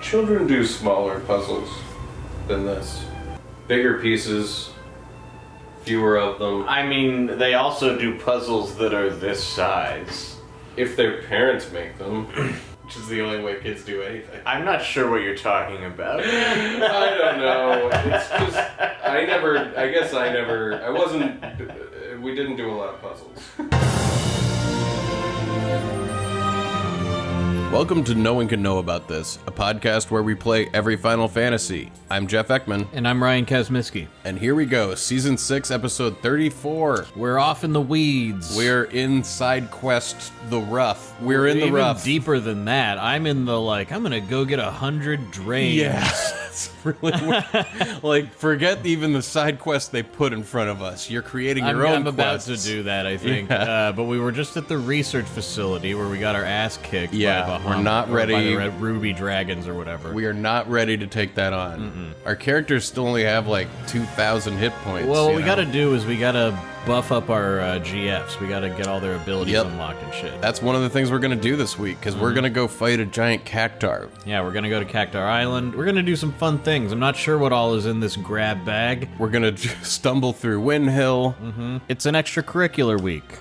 Children do smaller puzzles than this. Bigger pieces, fewer of them. I mean, they also do puzzles that are this size. If their parents make them, which is the only way kids do anything. I'm not sure what you're talking about. I don't know. It's just, we didn't do a lot of puzzles. Welcome to No One Can Know About This, a podcast where we play every Final Fantasy. I'm Jeff Ekman. And I'm Ryan Kazmiski. And here we go, Season 6, Episode 34. We're off in the weeds. We're in side quest, the rough. We're in the rough. Deeper than that. I'm in the, I'm gonna go get 100 drains. Yeah. It's really forget even the side quest they put in front of us. You're creating your own I'm about quests. to do that, I think. Yeah. But we were just at the research facility where we got our ass kicked by Bahamut. We're not ready. By the Red Ruby Dragons or whatever. We are not ready to take that on. Our characters still only have 2,000 hit points. Well, what we gotta do is we gotta buff up our GFs. We gotta get all their abilities unlocked and shit. That's one of the things we're gonna do this week, because we're gonna go fight a giant cactaur. Yeah, we're gonna go to Cactaur Island. We're gonna do some fun things. I'm not sure what all is in this grab bag. We're gonna stumble through Wind Hill. It's an extracurricular week.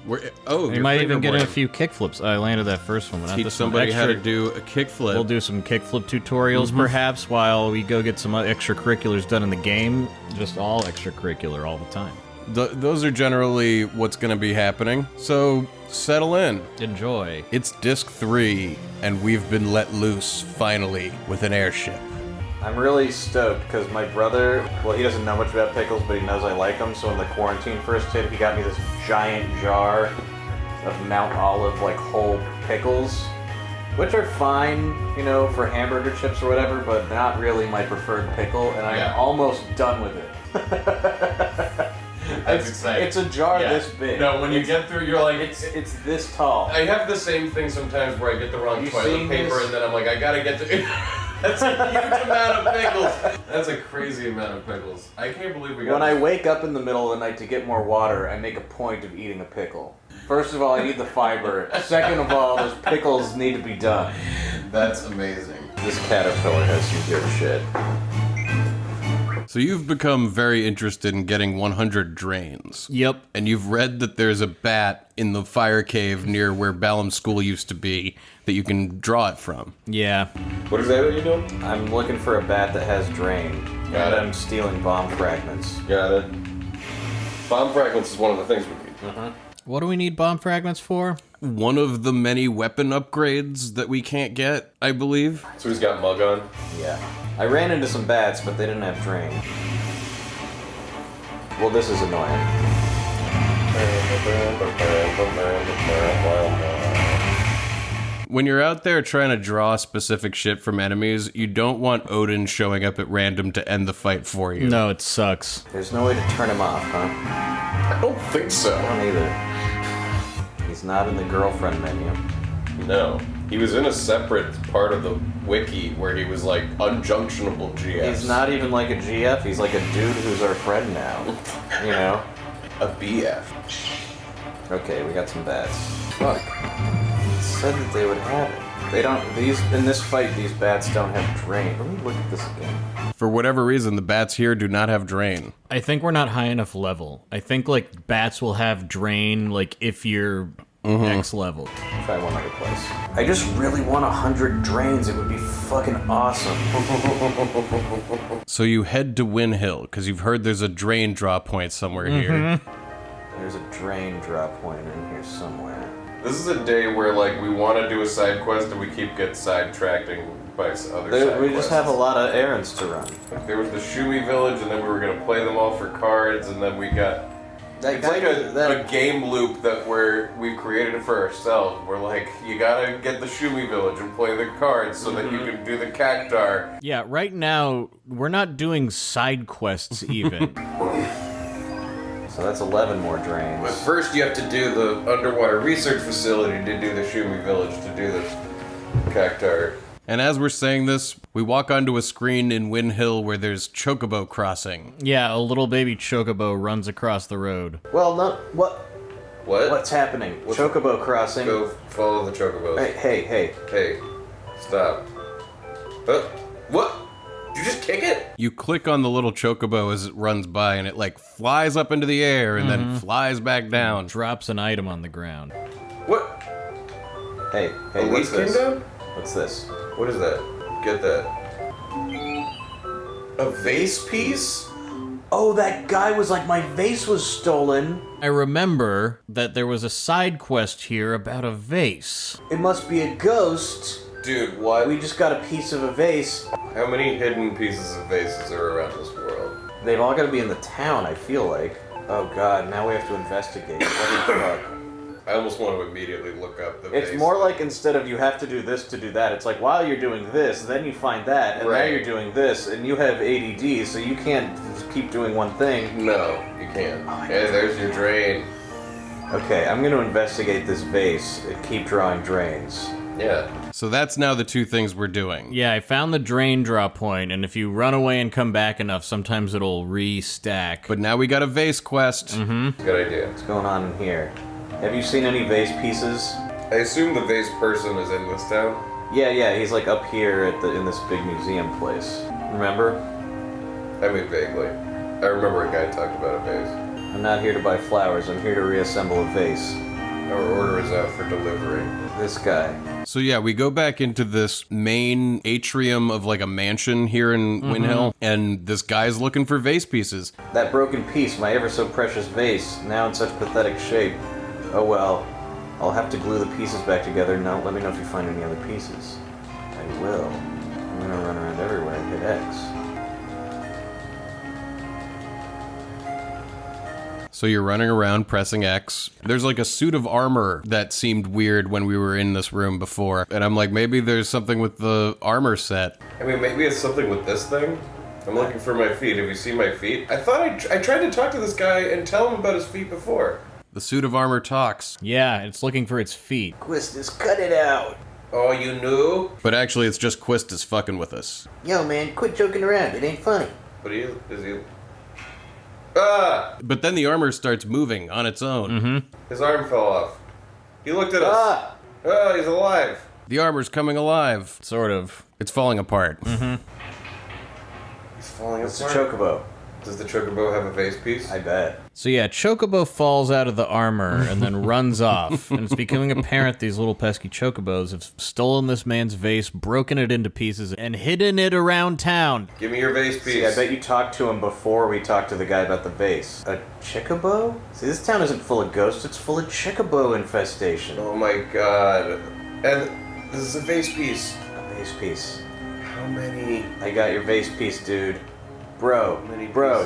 We might even get in a few kickflips. I landed that first one. Teach somebody how to do a kickflip. We'll do some kickflip tutorials, perhaps, while we go get some extracurriculars done in the game. Just all extracurricular all the time. Those are generally what's going to be happening. So settle in. Enjoy. It's Disc 3, and we've been let loose, finally, with an airship. I'm really stoked because my brother, he doesn't know much about pickles, but he knows I like them. So when the quarantine first hit, he got me this giant jar of Mount Olive, whole pickles, which are fine, for hamburger chips or whatever, but not really my preferred pickle, and I'm almost done with it. That's exciting. It's a jar this big. No, when you get through, you're like... It's this tall. I have the same thing sometimes where I get the wrong toilet paper, and then I'm like, I gotta get to... That's a huge amount of pickles. That's a crazy amount of pickles. I can't believe we got... When I wake up in the middle of the night to get more water, I make a point of eating a pickle. First of all, I need the fiber. Second of all, those pickles need to be done. That's amazing. This caterpillar has some good shit. So you've become very interested in getting 100 drains. Yep. And you've read that there's a bat in the fire cave near where Balam School used to be that you can draw it from. Yeah. What exactly are you doing? I'm looking for a bat that has drain. Got it. I'm stealing bomb fragments. Got it. Bomb fragments is one of the things we need. What do we need bomb fragments for? One of the many weapon upgrades that we can't get, I believe. So he's got Mug on? Yeah. I ran into some bats, but they didn't have drain. Well, this is annoying. When you're out there trying to draw specific shit from enemies, you don't want Odin showing up at random to end the fight for you. No, it sucks. There's no way to turn him off, huh? I don't think so. I don't either. He's not in the girlfriend menu. No. He was in a separate part of the wiki where he was unjunctionable GF. He's not even like a GF, he's like a dude who's our friend now. A BF. Okay, we got some bats. Fuck. It said that they would have it. They don't, in this fight, these bats don't have drain. Let me look at this again. For whatever reason, the bats here do not have drain. I think we're not high enough level. I think, bats will have drain, if you're X level. Try one other place. I just really want 100 drains. It would be fucking awesome. So you head to Wind Hill, because you've heard there's a drain draw point somewhere here. There's a drain drop point in here somewhere. This is a day where, we want to do a side quest and we keep getting sidetracking by other side quests. We just have a lot of errands to run. There was the Shumi Village, and then we were going to play them all for cards, and then we got... It's a game loop that we've created it for ourselves. We're you gotta get the Shumi Village and play the cards so that you can do the Cactaur. Yeah, right now, we're not doing side quests even. So that's 11 more drains. But first you have to do the underwater research facility to do the Shumi Village, to do the Cactaur. And as we're saying this, we walk onto a screen in Wind Hill where there's Chocobo crossing. Yeah, a little baby Chocobo runs across the road. Well, no, what? What? What's happening? Chocobo crossing. Go follow the Chocobos. Hey. Hey, stop. What? Did you just kick it? You click on the little chocobo as it runs by, and it like flies up into the air and then flies back down. Drops an item on the ground. What? Hey, what's this? What's this? What is that? Get that. A vase piece? Oh, that guy was like, my vase was stolen. I remember that there was a side quest here about a vase. It must be a ghost. Dude, what? We just got a piece of a vase. How many hidden pieces of vases are around this world? They've all got to be in the town, I feel like. Oh god, now we have to investigate. What the fuck? I almost want to immediately look up the vase. It's more like instead of you have to do this to do that, it's like while you're doing this, then you find that, and now you're doing this, and you have ADD, so you can't just keep doing one thing. No, you can't. Hey, there's your drain. Okay, I'm going to investigate this vase and keep drawing drains. Yeah. So that's now the two things we're doing. Yeah, I found the drain draw point, and if you run away and come back enough, sometimes it'll restack. But now we got a vase quest. Mm-hmm. Good idea. What's going on in here? Have you seen any vase pieces? I assume the vase person is in this town? Yeah, he's like up here in this big museum place. Remember? I mean, vaguely. I remember a guy talked about a vase. I'm not here to buy flowers, I'm here to reassemble a vase. Our order is out for delivery. This guy. So yeah, we go back into this main atrium of like a mansion here in Windhill, and this guy's looking for vase pieces. That broken piece, my ever so precious vase, now in such pathetic shape. Oh well, I'll have to glue the pieces back together. Now let me know if you find any other pieces. I will. I'm gonna run around everywhere and hit X. So you're running around pressing X. There's like a suit of armor that seemed weird when we were in this room before. And I'm like, maybe there's something with the armor set. I mean, maybe it's something with this thing. I'm looking for my feet. Have you seen my feet? I thought I tried to talk to this guy and tell him about his feet before. The suit of armor talks. Yeah, it's looking for its feet. Quistis, cut it out. Oh, you knew? But actually, it's just Quistis fucking with us. Yo, man, quit joking around. It ain't funny. But is he... Ah! But then the armor starts moving on its own. Mm-hmm. His arm fell off. He looked at us. Ah, he's alive. The armor's coming alive. Sort of. It's falling apart. Mm-hmm. He's falling apart. It's a chocobo. Does the chocobo have a vase piece? I bet. So yeah, Chocobo falls out of the armor and then runs off, and it's becoming apparent these little pesky Chocobos have stolen this man's vase, broken it into pieces, and hidden it around town. Give me your vase piece. See, I bet you talked to him before we talked to the guy about the vase. A Chocobo? See, this town isn't full of ghosts, it's full of Chocobo infestation. Oh my god. And this is a vase piece. A vase piece. How many? I got your vase piece, dude. Bro,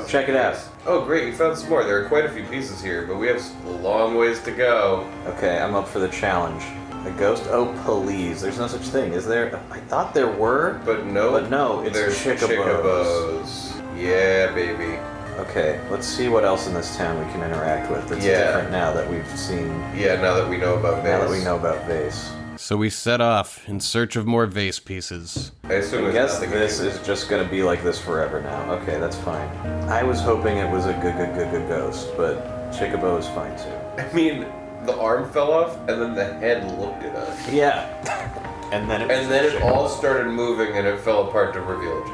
check it out. Oh great, you found some more. There are quite a few pieces here, but we have a long ways to go. Okay, I'm up for the challenge. A ghost? Oh, please. There's no such thing, is there? I thought there were. But no, it's there's Chocobos. Yeah, baby. Okay, let's see what else in this town we can interact with that's different now that we've seen. Yeah, now that we know about vase. Now that we know about vase. So we set off in search of more vase pieces. I guess this is just gonna be like this forever now. Okay, that's fine. I was hoping it was a good ghost, but Chocobo is fine too. I mean, the arm fell off, and then the head looked at us. Yeah. and then it all started moving, and it fell apart to reveal it.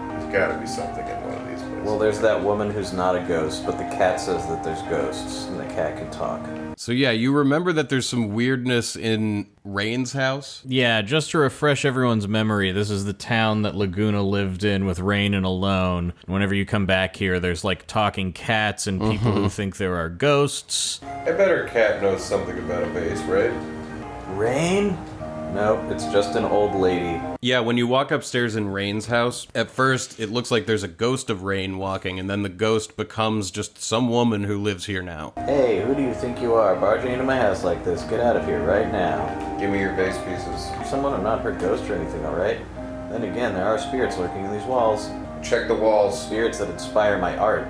There's gotta be something in one of these places. Well, there's that woman who's not a ghost, but the cat says that there's ghosts, and the cat can talk. So yeah, you remember that there's some weirdness in Rain's house? Yeah, just to refresh everyone's memory, this is the town that Laguna lived in with Rain and Alone. Whenever you come back here, there's like talking cats and people who think there are ghosts. I bet her cat knows something about a vase, right? Rain? Nope, it's just an old lady. Yeah, when you walk upstairs in Rain's house, at first it looks like there's a ghost of Rain walking, and then the ghost becomes just some woman who lives here now. Hey, who do you think you are, barging into my house like this? Get out of here right now. Give me your vase pieces. You're someone I'm not her ghost or anything, alright? Then again, there are spirits lurking in these walls. Check the walls. Spirits that inspire my art.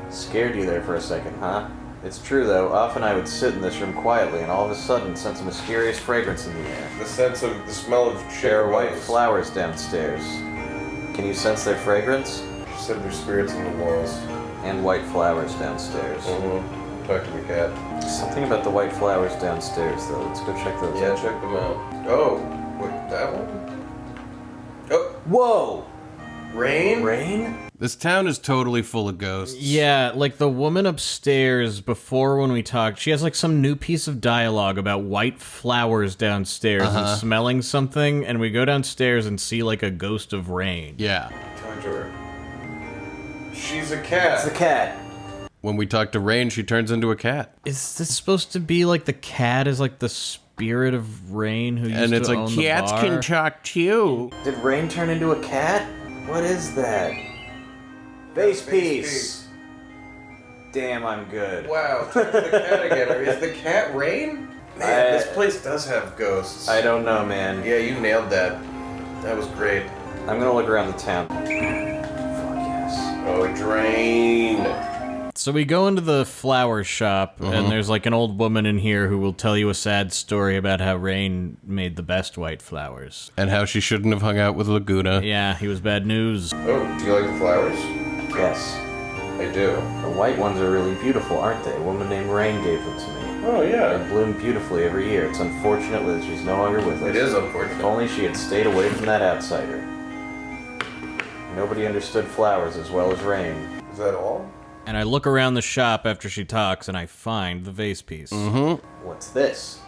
Scared you there for a second, huh? It's true, though. Often I would sit in this room quietly and all of a sudden sense a mysterious fragrance in the air. The smell of There are white flowers downstairs. Can you sense their fragrance? She said there's spirits in the walls. And white flowers downstairs. Talk to me, cat. Something about the white flowers downstairs, though. Let's go check those out. Yeah, check them out. Oh, wait, that one? Oh! Whoa! Rain? Rain? This town is totally full of ghosts. Yeah, like the woman upstairs before when we talked, she has like some new piece of dialogue about white flowers downstairs and smelling something, and we go downstairs and see like a ghost of rain. Yeah. Talk to her. She's a cat. It's the cat. When we talk to Rain, she turns into a cat. Is this supposed to be like the cat is like the spirit of Rain who used And it's to like, own the cats bar? can talk too. Did Rain turn into a cat? What is that? Vase piece. Damn, I'm good. Wow, talk to the cat again. Is the cat Rain? Man, this place does have ghosts. I don't know, man. Yeah, you nailed that. That was great. I'm gonna look around the town. Fuck yes. Oh, drain. So we go into the flower shop, and there's like an old woman in here who will tell you a sad story about how Rain made the best white flowers. And how she shouldn't have hung out with Laguna. Yeah, he was bad news. Oh, do you like the flowers? Yes. I do. The white ones are really beautiful, aren't they? A woman named Rain gave them to me. Oh, yeah. They bloom beautifully every year. It's unfortunate that she's no longer with us. It is If unfortunate. only she had stayed away from that outsider. Nobody understood flowers as well as Rain. Is that all? And I look around the shop after she talks, and I find the vase piece. What's this?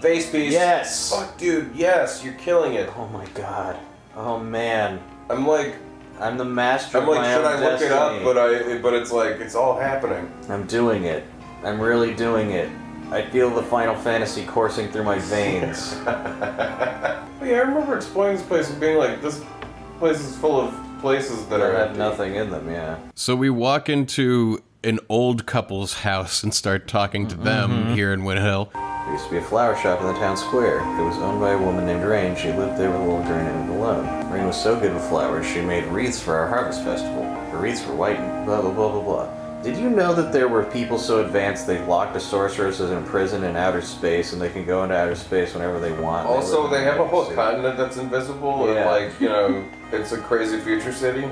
Vase piece. Yes! Fuck, dude. Yes, you're killing it. Oh my god. Oh man. I'm like, I'm the master should of my own I look it up? destiny. But it's like, it's all happening. I'm doing it. I'm really doing it. I feel the Final Fantasy coursing through my veins. Yeah, I remember exploring this place and being like, this place is full of places that are I have empty. nothing in them, yeah. So we walk into an old couple's house and start talking to them here in Windhill. There used to be a flower shop in the town square. It was owned by a woman named Rain. She lived there with a little girl named Alone. Rain was so good with flowers, she made wreaths for our harvest festival. The wreaths were white and blah blah blah blah blah. Did you know that there were people so advanced they locked the sorceresses in prison in outer space and they can go into outer space whenever they want? Also, they have a whole continent. continent that's invisible, and Yeah. like, you know, it's a crazy future city.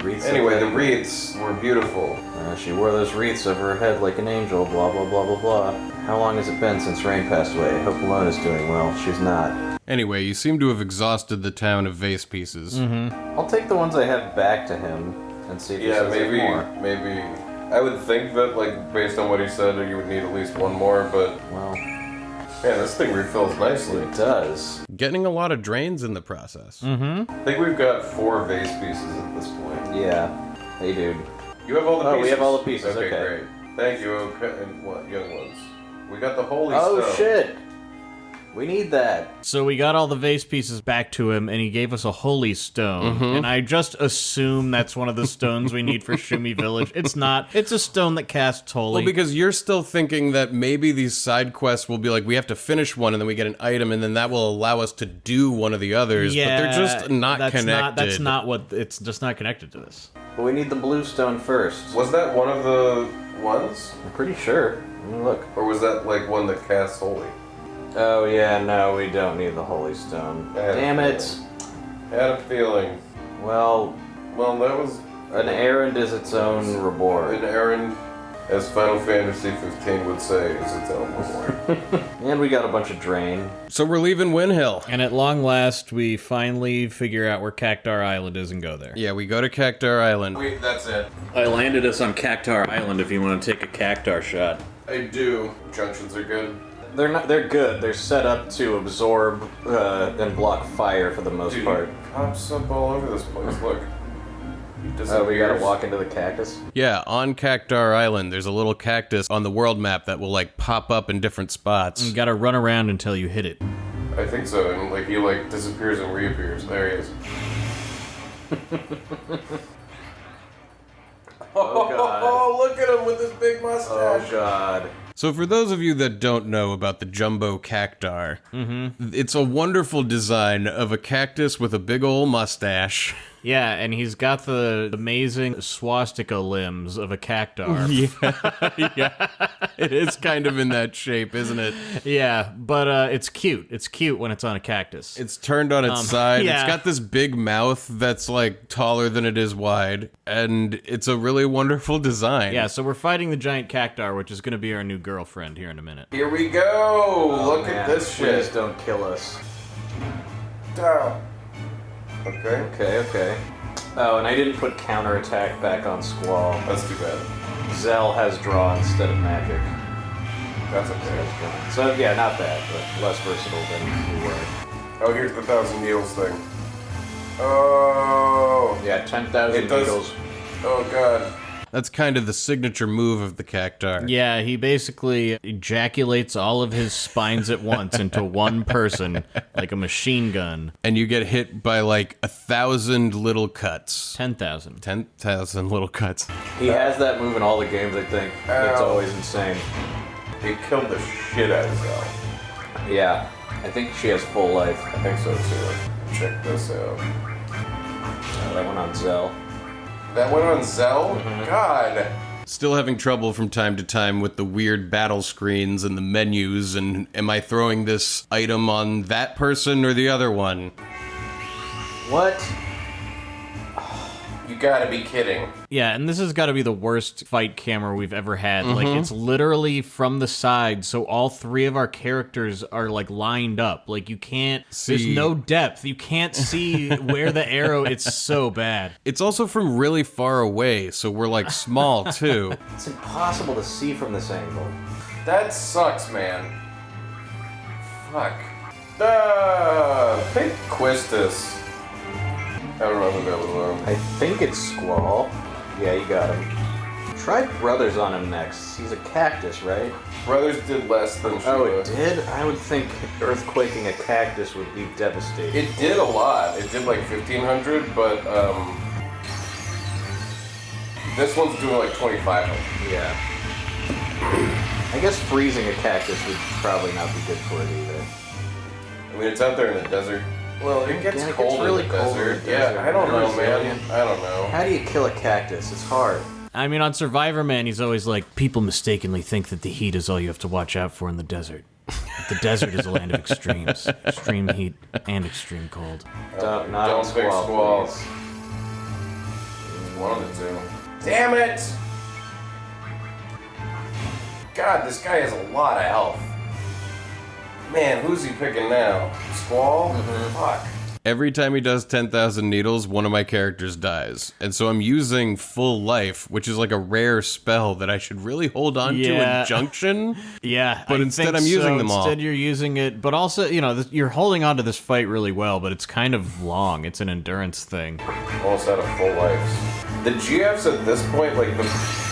Wreaths Anyway, of the rain. wreaths were beautiful. She wore those wreaths over her head like an angel, blah blah blah blah blah. How long has it been since Rain passed away? I hope Alone is doing well. She's not. Anyway, you seem to have exhausted the town of vase pieces. I'll take the ones I have back to him and see if he Yeah, says any more. maybe. I would think that, like, based on what he said, you would need at least one more, but Well, man, this thing refills nicely. it does. Getting a lot of drains in the process. I think we've got 4 vase pieces at this point. Yeah. Hey, dude. You have all the pieces? Oh, we have all the pieces, okay. great. Thank you, okay. And what, young ones? We got the holy Oh stone. shit! We need that. So we got all the vase pieces back to him, and he gave us a holy stone. And I just assume that's one of the stones we need for Shumi Village. It's not. It's a stone that casts holy. Well, because you're still thinking that maybe these side quests will be like, we have to finish one and then we get an item and then that will allow us to do one of the others, but they're just not that's connected. That's not what. It's just not connected to this. But we need the blue stone first. Was that one of the ones? I'm pretty sure. Let me look. Or was that, like, one that casts holy? Oh yeah, no, we don't need the holy stone. I had a Damn it. I had a feeling. Well, Well, that was an errand is its own an reward. errand, as Final Fantasy 15 would say, is its own reward. And we got a bunch of drain. So we're leaving Windhill. And at long last, we finally figure out where Cactaur Island is and go there. Yeah, we go to Cactaur Island. Wait, that's it. I landed us on Cactaur Island if you want to take a Cactaur shot. I do. Junctions are good. They're not. They're good. They're set up to absorb and block fire for the most Dude, part. he pops up all over this place. Look. He Oh, we gotta disappears. walk into the cactus. Yeah, on Cactaur Island, there's a little cactus on the world map that will like pop up in different spots. You gotta run around until you hit it. I think so, and like he like disappears and reappears. There he is. Oh god. Oh, look at him with his big Oh mustache. god. So for those of you that don't know about the Jumbo Cactaur, it's a wonderful design of a cactus with a big ol' mustache. Yeah, and he's got the amazing swastika limbs of a cactar. Yeah, it is kind of in that shape, isn't it? Yeah, but it's cute. It's cute when it's on a cactus. It's turned on its side. yeah. It's got this big mouth that's like taller than it is wide, and it's a really wonderful design. Yeah, so we're fighting the giant cactar, which is going to be our new girlfriend here in a minute. Here we go. Look Man, at this Please shit. don't kill us. Down. Okay. Oh, and I didn't put counterattack back on Squall. That's too bad. Zell has draw instead of magic. That's okay. So yeah, not bad, but less versatile than we were. Oh, here's the 1,000 Needles thing. Oh. Yeah, 10,000 needles. Oh god. That's kind of the signature move of the Cactaur. Yeah, he basically ejaculates all of his spines at once into one person, like a machine gun. And you get hit by like 1,000 little cuts. 10,000. 10,000 little cuts. He has that move in all the games, I think. It's Ow. always insane. He killed the shit out of Zell. Yeah, I think she has full life. I think so too. Check this out. That one on Zell. That went on Zell? God. Still having trouble from time to time with the weird battle screens and the menus, and am I throwing this item on that person or the other one? What? You gotta be kidding. Yeah, and this has got to be the worst fight camera we've ever had. Like, it's literally from the side, so all three of our characters are, like, lined up. Like, you can't... There's no depth. You can't see where the arrow... It's so bad. It's also from really far away, so we're like small too. It's impossible to see from this angle. That sucks, man. Fuck. Pick Quistis. I don't know who that was on. I think it's Squall. Yeah, you got him. Try Brothers on him next. He's a cactus, right? Brothers did less than Shiva. Oh, it did? I would think earthquaking a cactus would be devastating. It did a lot. It did like 1,500, but this one's doing like 2,500. Yeah. I guess freezing a cactus would probably not be good for it either. I mean, it's out there in the desert. Well, it gets Yeah, it cold gets really in the cold in desert. the desert. Yeah, I don't They're know, man. resilient. I don't know. How do you kill a cactus? It's hard. I mean, on Survivor Man, he's always like, people mistakenly think that the heat is all you have to watch out for in the desert. The desert is a land of extremes. Extreme heat and extreme cold. Not Don't pick Squall, Squall. please. One of the two. Damn it! God, this guy has a lot of health. Man, who's he picking now? Squall? Fuck. Every time he does 10,000 needles, one of my characters dies. And so I'm using full life, which is like a rare spell that I should really hold on to in Junction. Yeah, But I instead think I'm using them all. Instead you're using it, but also, you know, you're holding on to this fight really well, but it's kind of long. It's an endurance thing. Almost out of full lives. The GFs at this point, like, the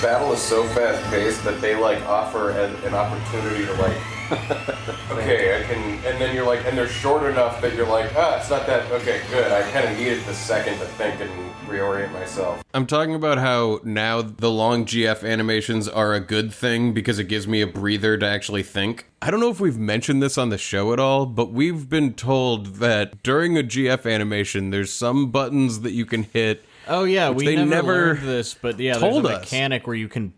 battle is so fast-paced that they, like, offer an opportunity to, like, okay, I can, and then you're like, and they're short enough that you're like, it's not that, okay, good. I kind of needed the second to think and reorient myself. I'm talking about how now the long GF animations are a good thing because it gives me a breather to actually think. I don't know if we've mentioned this on the show at all, but we've been told that during a GF animation, there's some buttons that you can hit. Oh yeah, we they never learned this, but yeah, told there's a us. mechanic where you can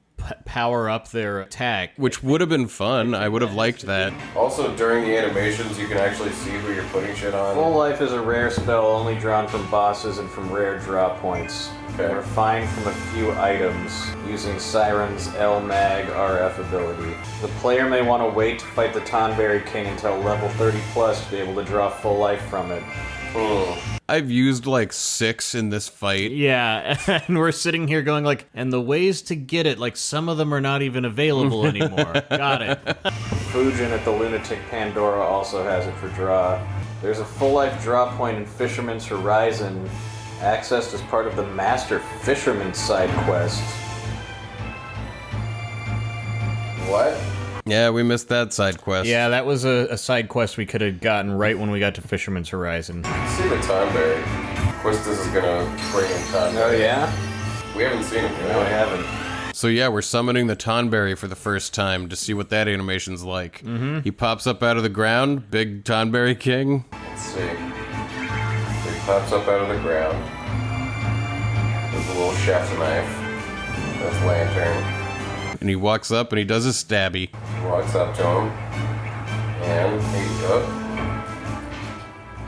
power up their attack. Which would have been fun. I would have liked that. Also, during the animations, you can actually see who you're putting shit on. Full life is a rare spell only drawn from bosses and from rare draw points. Okay. Refined from a few items using Siren's L-Mag RF ability. The player may want to wait to fight the Tonberry King until level 30 plus to be able to draw full life from it. I've used like 6 in this fight. Yeah, and we're sitting here going like, and the ways to get it, like some of them are not even available anymore. Got it. Fujin at the Lunatic Pandora also has it for draw. There's a full life draw point in Fisherman's Horizon, accessed as part of the Master Fisherman side quest. What? Yeah, we missed that side quest. Yeah, that was a side quest we could have gotten right when we got to Fisherman's Horizon. See the Tonberry. Quistis is gonna bring in Tonberry. Oh yeah? We haven't seen him yet. No, I haven't. So yeah, we're summoning the Tonberry for the first time to see what that animation's like. He pops up out of the ground, big Tonberry King. Let's see. He pops up out of the ground. There's a little chef's knife. There's lantern. And he walks up and he does a stabby. Walks up to him. And he,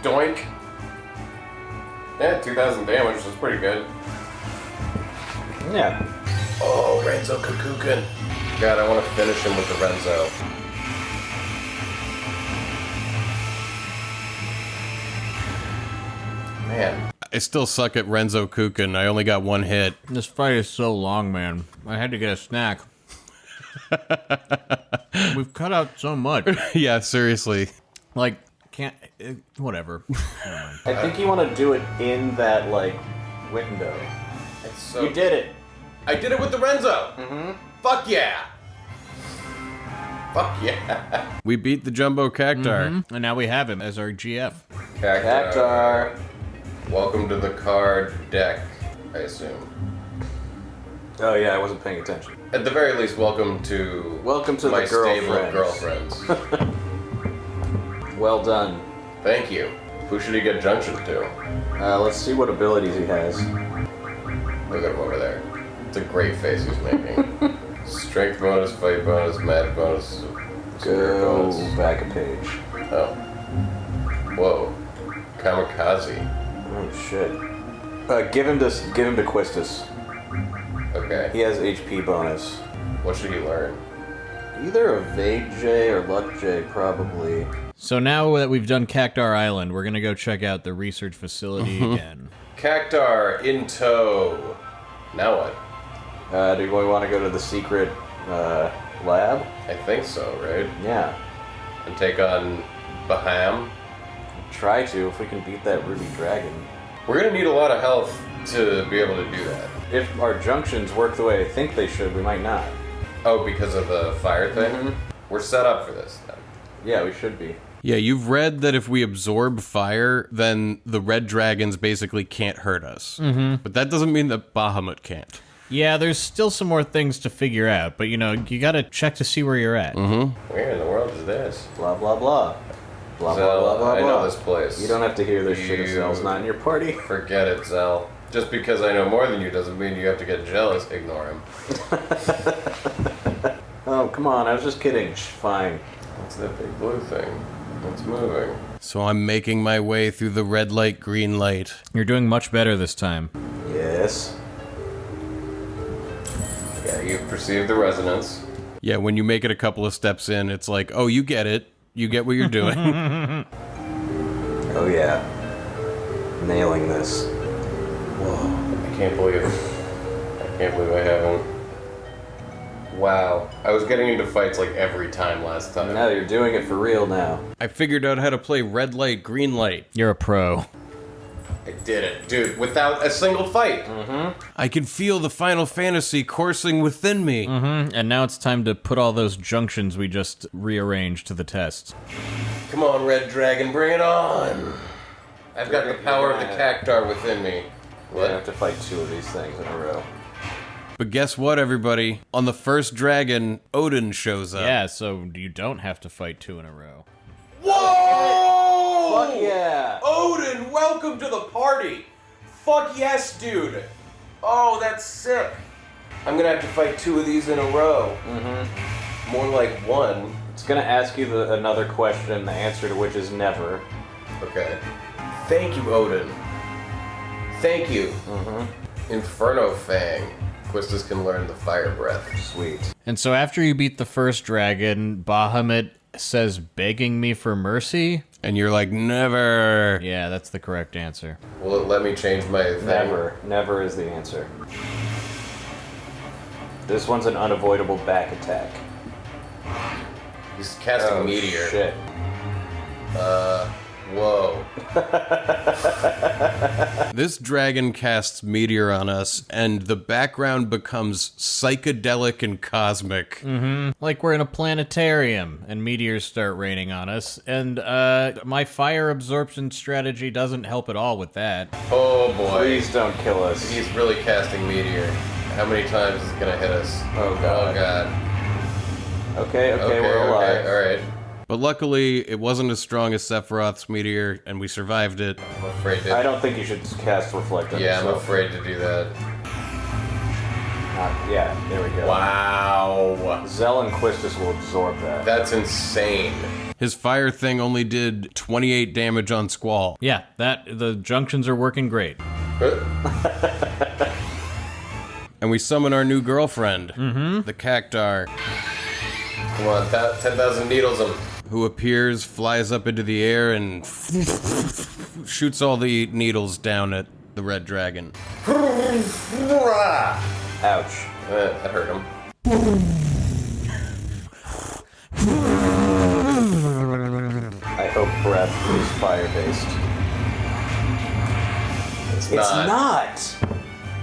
doink. Yeah, 2,000 damage, that's pretty good. Yeah. Oh, Renzo Kakukin. God, I want to finish him with the Renzo. Man. I still suck at Renzo Kukin. I only got one hit. This fight is so long, man. I had to get a snack. We've cut out so much. Yeah, seriously. Like, whatever. I think you want to do it in that, like, window. So, You did it. I did it with the Renzo. Mm-hmm. Fuck yeah. Fuck yeah. We beat the Jumbo Cactaur. And now we have him as our GF. Cactaur. Welcome to the card deck, I assume. Oh yeah, I wasn't paying attention. At the very least, welcome to the my stable of girlfriends. girlfriends. Well done. Thank you. Who should he get junction to? Let's see what abilities he has. Look at him over there. It's a great face he's making. Strength bonus, fight bonus, magic bonus, spirit Go bonus. back a page. Oh. Whoa. Kamikaze. Oh shit. Give him to Quistis. Okay. He has HP bonus. What should he learn? Either a Vade J or Luck J, probably. So now that we've done Cactaur Island, we're gonna go check out the research facility again. Cactaur in tow. Now what? Do we want to go to the secret lab? I think so, right? Yeah. And take on Bahamut. Try to, if we can beat that Ruby Dragon. We're gonna need a lot of health to be able to do that. If our junctions work the way I think they should, we might not. Oh, because of the fire thing? Mhm. We're set up for this then. Yeah, we should be. Yeah, you've read that if we absorb fire, then the red dragons basically can't hurt us. Mm-hmm. But that doesn't mean that Bahamut can't. Yeah, there's still some more things to figure out, but you gotta check to see where you're at. Where in the world is this? Blah, blah, blah. Blah, Zell, blah, blah, blah, I blah. know this place. You don't have to hear this shit if Zell's not in your party. Forget it, Zell. Just because I know more than you doesn't mean you have to get jealous. Ignore him. Oh, come on, I was just kidding. Fine. What's that big blue thing? It's moving. So I'm making my way through the red light, green light. You're doing much better this time. Yes. Yeah, you perceive the resonance. Yeah, when you make it a couple of steps in, it's like, oh, you get it. You get what you're doing. Oh, yeah. Nailing this. Whoa, I can't believe I haven't. Wow. I was getting into fights like every time last time. Now you're doing it for real now. I figured out how to play red light, green light. You're a pro. I did it, dude, without a single fight. I can feel the Final Fantasy coursing within me. And now it's time to put all those junctions we just rearranged to the test. Come on, Red Dragon, bring it on. I've got the power of the Cactaur within me. What? I have to fight 2 of these things in a row. But guess what, everybody? On the first dragon, Odin shows up. Yeah, so you don't have to fight 2 in a row. Whoa! Fuck yeah! Odin, welcome to the party! Fuck yes, dude! Oh, that's sick. I'm gonna have to fight 2 of these in a row. Mm-hmm. More like 1. It's gonna ask you another question, the answer to which is never. Okay. Thank you, Odin. Thank you. Mm-hmm. Inferno Fang. Quistis can learn the fire breath. Sweet. And so after you beat the first dragon, Bahamut says begging me for mercy? And you're like, never. Yeah, that's the correct answer. Will it let me change my thing? Never. Never is the answer. This one's an unavoidable back attack. He's casting Meteor. Shit. Whoa. This dragon casts meteor on us, and the background becomes psychedelic and cosmic. Like we're in a planetarium, and meteors start raining on us, and my fire absorption strategy doesn't help at all with that. Oh boy. Please don't kill us. He's really casting Meteor. How many times is it gonna hit us? Oh god. Oh god. Okay, we're alive. Okay, alright. But luckily, it wasn't as strong as Sephiroth's meteor, and we survived it. I'm afraid to. I don't think you should cast Reflect on Yeah, I'm yourself. afraid to do that. Yeah, there we go. Wow. Zell and Quistis will absorb that. That's insane. His fire thing only did 28 damage on Squall. Yeah, the junctions are working great. And we summon our new girlfriend, the Cactaur. Come on, 10,000 needles him. who appears, flies up into the air, and shoots all the needles down at the red dragon. Ouch. That hurt him. I hope breath is fire-based. It's It's not!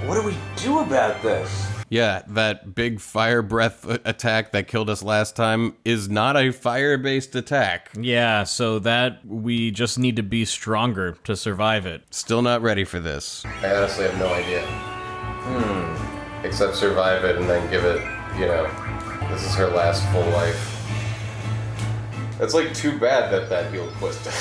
What do we do about this? Yeah, that big fire breath attack that killed us last time is not a fire-based attack. Yeah, so that we just need to be stronger to survive it. Still not ready for this. I honestly have no idea. Except survive it and then give it, this is her last full life. It's like too bad that healed Quista.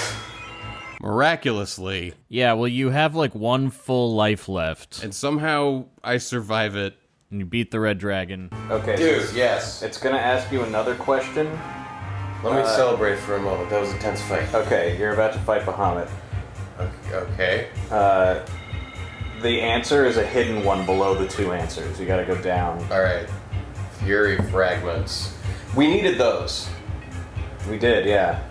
Miraculously. Yeah, well, you have like one full life left. And somehow I survive it. And you beat the red dragon. Okay, Dude, yes. it's gonna ask you another question. Let me celebrate for a moment. That was a tense fight. Okay, you're about to fight Bahamut. Okay. The answer is a hidden one below the two answers. You gotta go down. Alright. Fury fragments. We needed those. We did, yeah.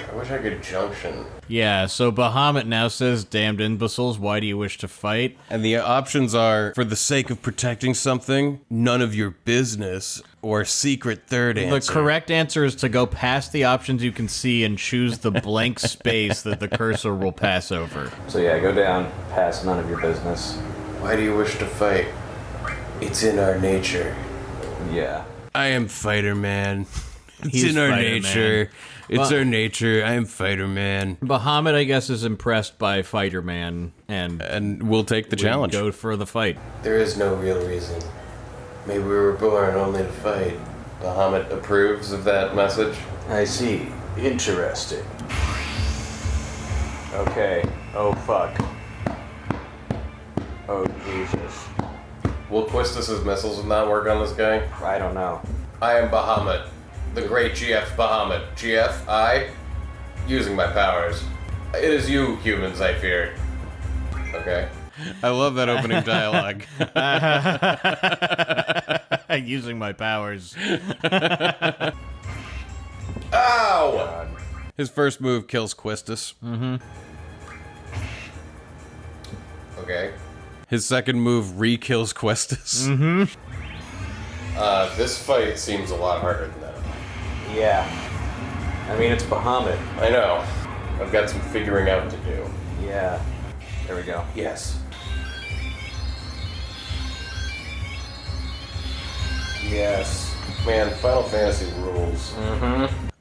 I wish I could junction. Yeah, so Bahamut now says, damned imbeciles, why do you wish to fight? And the options are, for the sake of protecting something, none of your business, or secret third answer. The correct answer is to go past the options you can see and choose the blank space that the cursor will pass over. So yeah, go down, past none of your business. Why do you wish to fight? It's in our nature. Yeah. I am Fighter Man. It's He's in our Fighter nature. Man. It's our nature. I am Fighter Man. Bahamut, I guess, is impressed by Fighter Man, And we'll take the we challenge. go for the fight. There is no real reason. Maybe we were born only to fight. Bahamut approves of that message. I see. Interesting. Okay. Oh, fuck. Oh, Jesus. Will Quistis' missiles not work on this guy? I don't know. I am Bahamut. The great GF Bahamut. GF, I, using my powers. It is you, humans, I fear. Okay. I love that opening dialogue. Using my powers. Ow! His first move kills Quistis. Okay. His second move re-kills Quistis. This fight seems a lot harder than that. Yeah. I mean, it's Bahamut. I know. I've got some figuring out to do. Yeah. There we go. Yes. Yes. Man, Final Fantasy rules.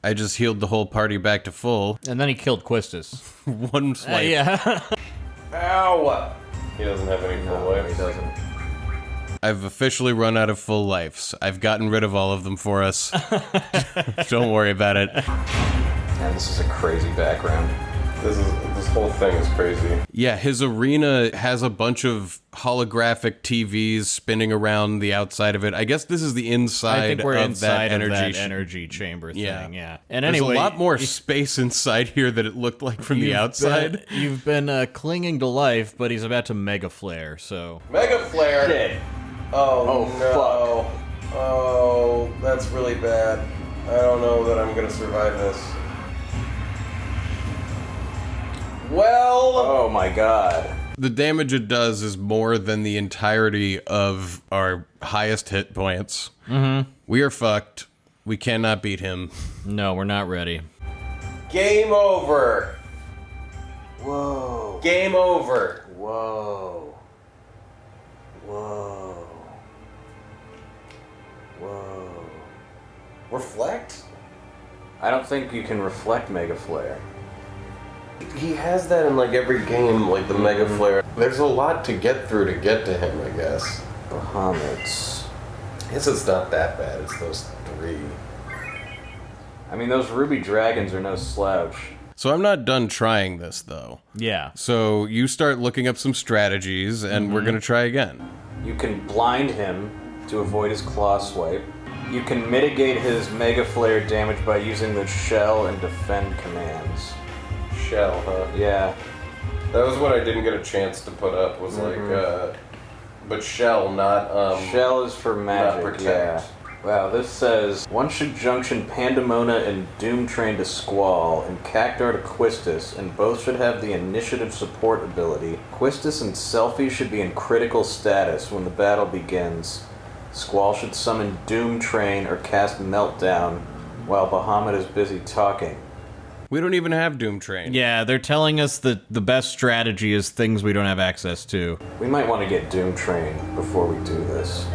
I just healed the whole party back to full. And then he killed Quistis. One swipe. Yeah. Ow! He doesn't have any full No, life. he doesn't. I've officially run out of full lives. I've gotten rid of all of them for us. Don't worry about it. Man, this is a crazy background. This whole thing is crazy. Yeah, his arena has a bunch of holographic TVs spinning around the outside of it. I guess this is the inside I think we're of inside that of energy that energy chamber thing, Yeah. yeah. And There's anyway, a lot more space inside here than it looked like from the outside. You've been clinging to life, but he's about to mega flare, so... Mega Flare! Shit. Oh, Oh, no. Oh, that's really bad. I don't know that I'm gonna survive this. Well... Oh my god. The damage it does is more than the entirety of our highest hit points. We are fucked. We cannot beat him. No, we're not ready. Game over! Whoa. Game over! Whoa. Whoa. Whoa. Reflect? I don't think you can reflect Mega Flare. He has that in like every game, like the Mega Flare. There's a lot to get through to get to him, I guess. Bahamuts. I guess it's not that bad, it's those three. I mean, those ruby dragons are no slouch. So I'm not done trying this, though. Yeah. So you start looking up some strategies, and we're going to try again. You can blind him to avoid his claw swipe. You can mitigate his Mega Flare damage by using the shell and defend commands. Shell, huh? Yeah. That was what I didn't get a chance to put up, was like, but shell, not, Shell is for not magic, protect. Wow, this says, one should junction Pandemona and Doomtrain to Squall, and Cactaur to Quistis, and both should have the initiative support ability. Quistis and Selfie should be in critical status when the battle begins. Squall should summon Doomtrain or cast Meltdown, while Bahamut is busy talking. We don't even have Doomtrain. Yeah, they're telling us that the best strategy is things we don't have access to. We might want to get Doomtrain before we do this.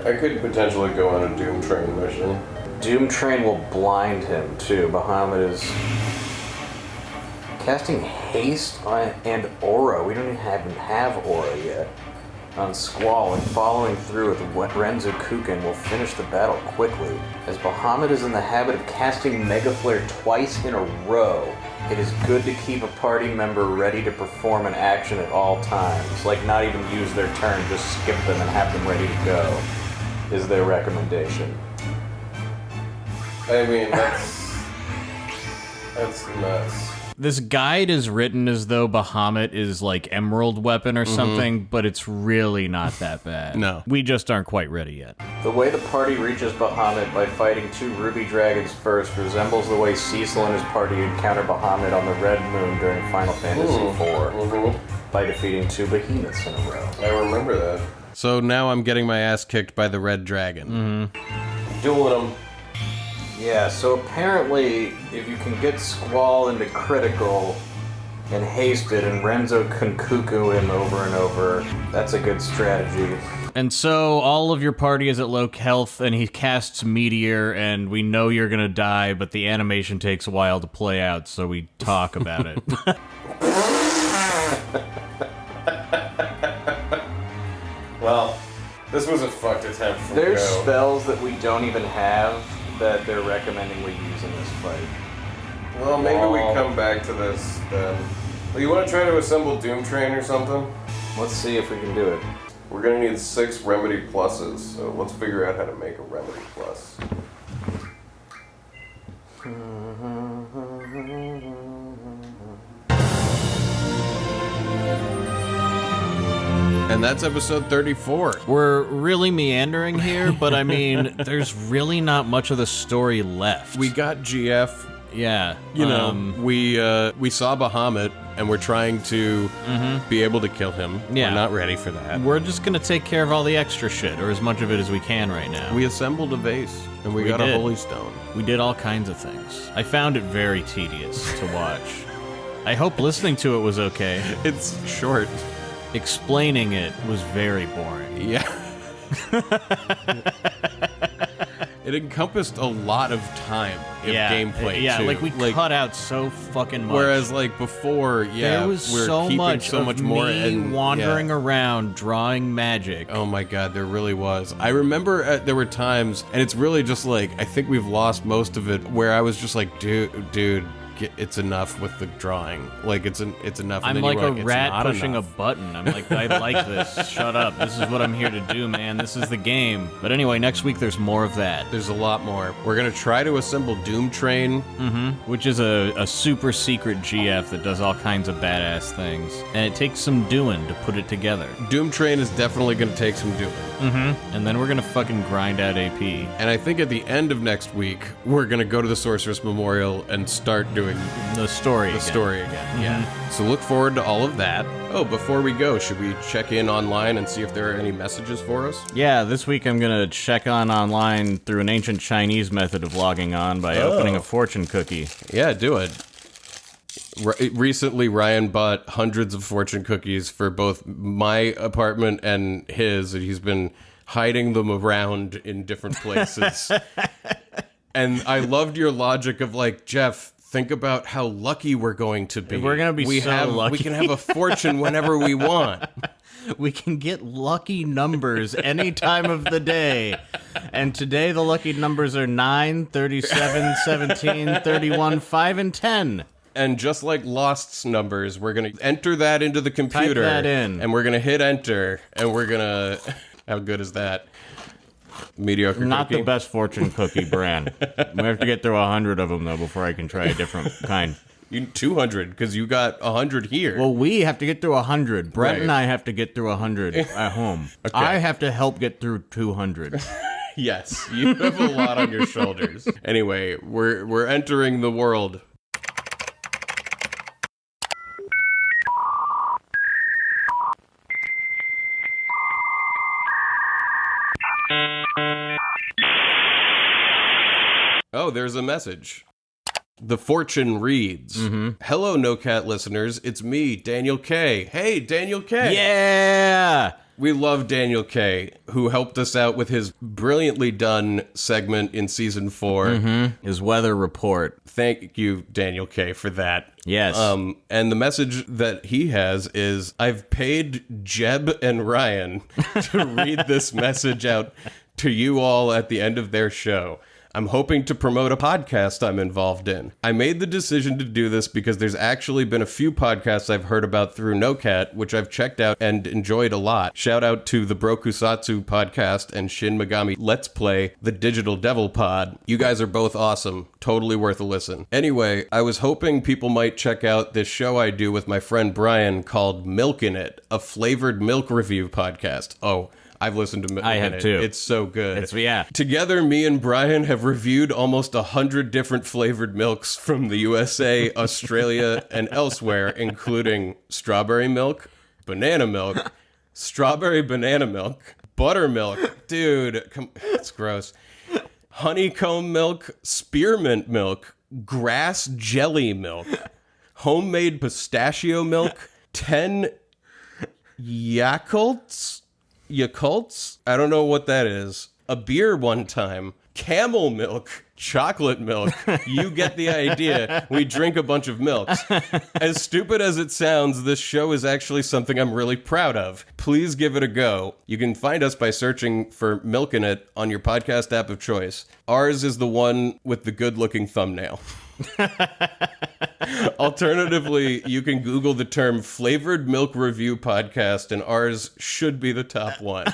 I could potentially go on a Doomtrain mission. Doomtrain will blind him, too. Bahamut is casting Haste and Aura. We don't even have Aura yet. On Squall, and following through with Renzo Kukin will finish the battle quickly. As Bahamut is in the habit of casting Mega Flare twice in a row, it is good to keep a party member ready to perform an action at all times. Like, not even use their turn, just skip them and have them ready to go, is their recommendation. I mean, that's nuts. This guide is written as though Bahamut is like Emerald Weapon or something, but it's really not that bad. No. We just aren't quite ready yet. The way the party reaches Bahamut by fighting 2 Ruby Dragons first resembles the way Cecil and his party encounter Bahamut on the Red Moon during Final Fantasy IV, by defeating 2 behemoths in a row. I remember that. So now I'm getting my ass kicked by the Red Dragon. Dueling them. Yeah, so apparently, if you can get Squall into critical and haste it, and Renzo can cuckoo him over and over, that's a good strategy. And so all of your party is at low health, and he casts Meteor, and we know you're gonna die, but the animation takes a while to play out, so we talk about it. Well, this was a fucked attempt from There's Joe. spells that we don't even have that they're recommending we use in this fight. Well, maybe we come back to this then. Well, you want to try to assemble Doomtrain or something? Let's see if we can do it. We're gonna need 6 remedy pluses, so let's figure out how to make a remedy plus. And that's episode 34. We're really meandering here, but I mean, there's really not much of the story left. We got GF. Yeah. You know, we saw Bahamut, and we're trying to be able to kill him. Yeah. We're not ready for that. We're just gonna take care of all the extra shit, or as much of it as we can right now. We assembled a vase, and we got did. a holy stone. We did all kinds of things. I found it very tedious to watch. I hope listening to it was okay. It's short. Explaining it was very boring. Yeah. It encompassed a lot of time in gameplay, yeah, too. like we cut out so fucking much. Whereas, like, before, there was we're so keeping much so of much more me and wandering around, drawing magic. Oh my god, there really was. I remember there were times, and it's really just like, I think we've lost most of it, where I was just like, dude, it's enough with the drawing. Like, it's enough. And I'm then like you were a "It's rat not pushing enough." a button. I'm like, I like this. Shut up. This is what I'm here to do, man. This is the game. But anyway, next week there's more of that. There's a lot more. We're gonna try to assemble Doomtrain. Which is a super secret GF that does all kinds of badass things. And it takes some doing to put it together. Doomtrain is definitely gonna take some doing. And then we're gonna fucking grind out AP. And I think at the end of next week, we're gonna go to the Sorceress Memorial and start doing The story again. Yeah. So look forward to all of that. Oh, before we go, should we check in online and see if there are any messages for us? Yeah, this week I'm gonna check on online through an ancient Chinese method of logging on by opening a fortune cookie. Yeah, do it. Recently, Ryan bought hundreds of fortune cookies for both my apartment and his, and he's been hiding them around in different places. And I loved your logic of like, Jeff, think about how lucky we're going to be. We're gonna be lucky. We can have a fortune whenever we want. We can get lucky numbers any time of the day. And today the lucky numbers are 9, 37, 17, 31, 5, and 10. And just like Lost's numbers, we're going to enter that into the computer. Type that in. And we're going to hit enter. And we're going to... How good is that? Mediocre Not cookie. the best fortune cookie brand. We have to get through 100 of them, though, before I can try a different kind. 200, because you got 100 here. Well, we have to get through 100. Brett Right. and I have to get through 100 at home. Okay. I have to help get through 200. Yes, you have a lot on your shoulders. Anyway, we're entering the world. Oh, there's a message. The fortune reads, Hello, No Cat listeners. It's me, Daniel K. Hey, Daniel K. Yeah! We love Daniel K., who helped us out with his brilliantly done segment in Season 4. His weather report. Thank you, Daniel K., for that. Yes. And the message that he has is, I've paid Jeb and Ryan to read this message out to you all at the end of their show. I'm hoping to promote a podcast I'm involved in. I made the decision to do this because there's actually been a few podcasts I've heard about through NoCat, which I've checked out and enjoyed a lot. Shout out to the Brokusatsu podcast and Shin Megami Let's Play, the Digital Devil Pod. You guys are both awesome. Totally worth a listen. Anyway, I was hoping people might check out this show I do with my friend Brian called Milkin' It, a flavored milk review podcast. Oh, I've listened to it. I have too. It's so good. Yeah. Together, me and Brian have reviewed almost 100 different flavored milks from the USA, Australia, and elsewhere, including strawberry milk, banana milk, strawberry banana milk, buttermilk. Dude, it's gross. Honeycomb milk, spearmint milk, grass jelly milk, homemade pistachio milk, 10 Yakults? I don't know what that is. A beer one time. Camel milk. Chocolate milk. You get the idea. We drink a bunch of milks. As stupid as it sounds, this show is actually something I'm really proud of. Please give it a go. You can find us by searching for Milkin' It on your podcast app of choice. Ours is the one with the good-looking thumbnail. Alternatively, you can Google the term flavored milk review podcast, and ours should be the top one.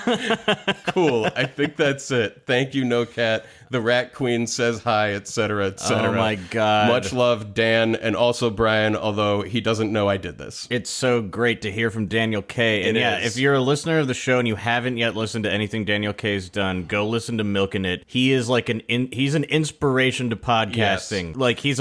Cool. I think that's it. Thank you, No Cat. The Rat Queen says hi, etc., etc. Oh my God. Much love, Dan, and also Brian, although he doesn't know I did this. It's so great to hear from Daniel K. And if you're a listener of the show and you haven't yet listened to anything Daniel K's done, go listen to Milkin' It. He is like he's an inspiration to podcasting. Yes. Like he's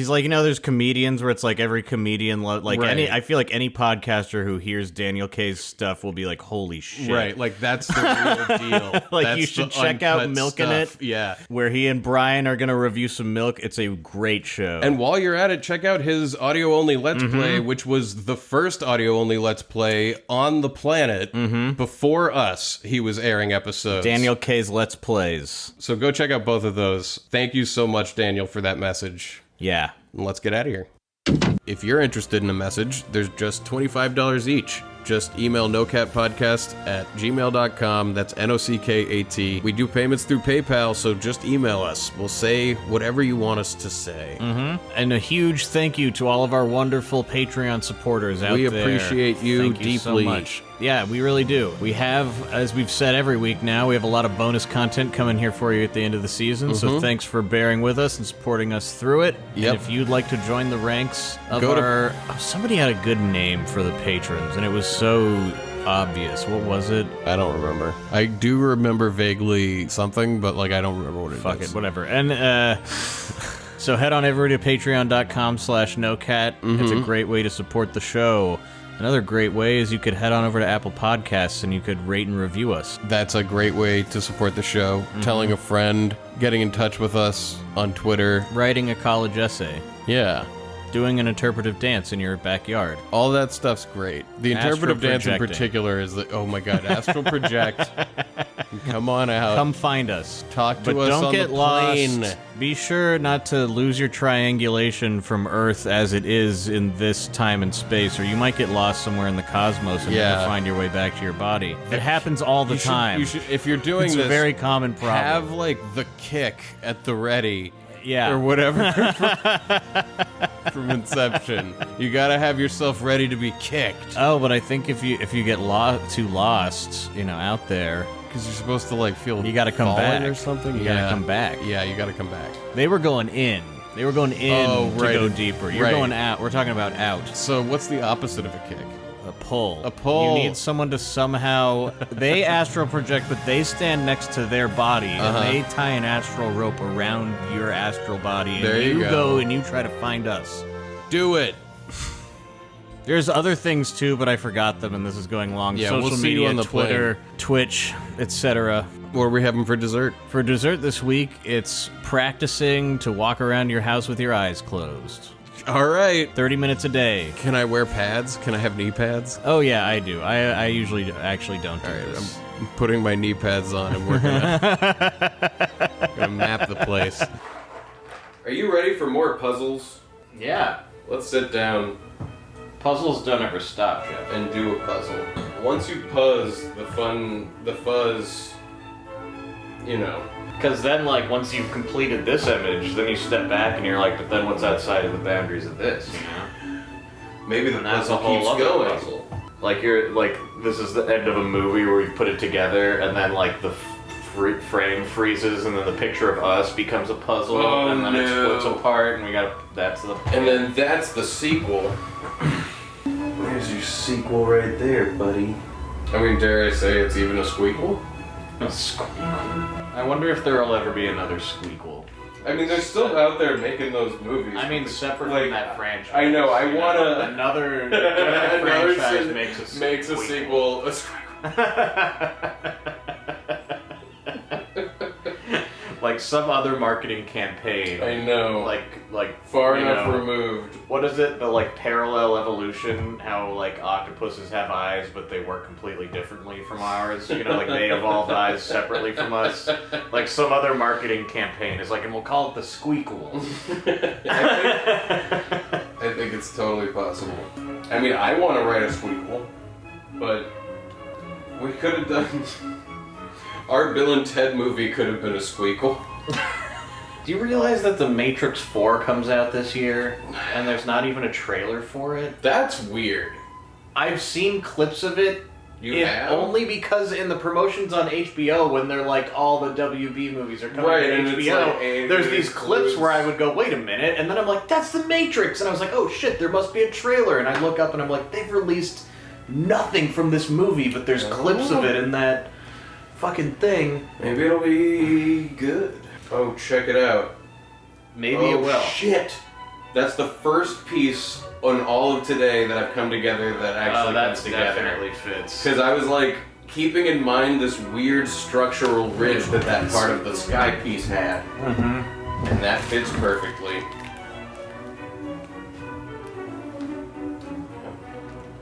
like, you know, there's comedians where it's like every comedian, I feel like any podcaster who hears Daniel K's stuff will be like, holy shit. Right, like that's the real deal. Like that's you should check out Milkin' It. Yeah. Where he and Brian are going to review some milk. It's a great show. And while you're at it, check out his audio-only Let's Play, which was the first audio-only Let's Play on the planet. Before us, he was airing episodes. Daniel K's Let's Plays. So go check out both of those. Thank you so much, Daniel, for that message. Yeah. And let's get out of here. If you're interested in a message, there's just $25 each. Just email nocatpodcast@gmail.com. That's NOCKAT. We do payments through PayPal, so just email us. We'll say whatever you want us to say. And a huge thank you to all of our wonderful Patreon supporters out there. We appreciate you deeply. Thank you so much. Yeah, we really do. We have, as we've said every week now, we have a lot of bonus content coming here for you at the end of the season, so thanks for bearing with us and supporting us through it. Yep. And if you'd like to join the ranks of somebody had a good name for the patrons, and it was so obvious. What was it? I don't remember. I do remember vaguely something, but I don't remember what it is. Fuck it, whatever. And so head on over to patreon.com/nocat. It's a great way to support the show. Another great way is you could head on over to Apple Podcasts and you could rate and review us. That's a great way to support the show. Telling a friend, getting in touch with us on Twitter. Writing a college essay. Yeah. Doing an interpretive dance in your backyard. All that stuff's great. The interpretive dance in particular is oh my God, astral project. Come on out. Come find us. Talk to us on the plane. But don't get lost. Be sure not to lose your triangulation from Earth as it is in this time and space, or you might get lost somewhere in the cosmos and never find your way back to your body. It happens all the time. You should, if you're doing it's this, a very common problem. Have the kick at the ready. Yeah. Or whatever from Inception. You gotta have yourself ready to be kicked. Oh, but I think if you get too lost, out there, because you're supposed to feel you gotta come back or something. You gotta come back. Yeah, you gotta come back. They were going in. To go deeper. You're going out. We're talking about out. So what's the opposite of a kick? A pull. A pull. You need someone to somehow... They astral project, but they stand next to their body, and they tie an astral rope around your astral body, and There you go and you try to find us. Do it. There's other things too, but I forgot them, and this is going long. Yeah, Social we'll see media, you on the Twitter, Twitch, etc. What are we having for dessert? For dessert this week, it's practicing to walk around your house with your eyes closed. All right. 30 minutes a day. Can I wear pads? Can I have knee pads? Oh yeah, I do. I usually actually don't do All right, this. I'm putting my knee pads on and we're gonna map the place. Are you ready for more puzzles? Yeah. Let's sit down Puzzles don't ever stop, Jeff. and do a puzzle. Once you puzz, the fuzz, you know. Because then, like, once you've completed this image, then you step back and you're like, but then what's outside of the boundaries of this, you know? Maybe the That's puzzle a whole keeps other going. puzzle. Like, you're, like, this is the end of a movie where you put it together, and then, like, the frame freezes, and then the picture of us becomes a puzzle, Oh, and then it no. splits apart, and we got, that's the... And then that's the sequel. There's your sequel right there, buddy. I mean, dare I say it's even a squeakle? A squeakle. I wonder if there'll ever be another squeakle. I mean, they're still out there making those movies. I mean, separate Like, from that franchise. I know, I You wanna- another different Another franchise sin- makes a a squeakle. sequel. A squeakle. Like some other marketing campaign. I know. Like Far you enough know, removed. What is it? The like parallel evolution? How like octopuses have eyes, but they work completely differently from ours. You know, like they evolved eyes separately from us. Like some other marketing campaign is like, and we'll call it the squeakle. I think it's totally possible. I mean, I want to write a squeakle, but we could have done... Our Bill and Ted movie could have been a squeakle. Do you realize that The Matrix 4 comes out this year, and there's not even a trailer for it? That's weird. I've seen clips of it. You have? Only because in the promotions on HBO, when they're like all the WB movies are coming Right, to and HBO, it's like, hey, there's it these clips includes- where I would go, wait a minute, and then I'm like, that's The Matrix, and I was like, oh shit, there must be a trailer, and I look up and I'm like, they've released nothing from this movie, but there's clips of it in that fucking thing. Maybe it'll be good. Oh, check it out. Maybe it will. Shit! That's the first piece on all of today that I've come together that actually That comes together. definitely fits. Because I was like, keeping in mind this weird structural ridge that part of the sky piece had. Mm-hmm. And that fits perfectly.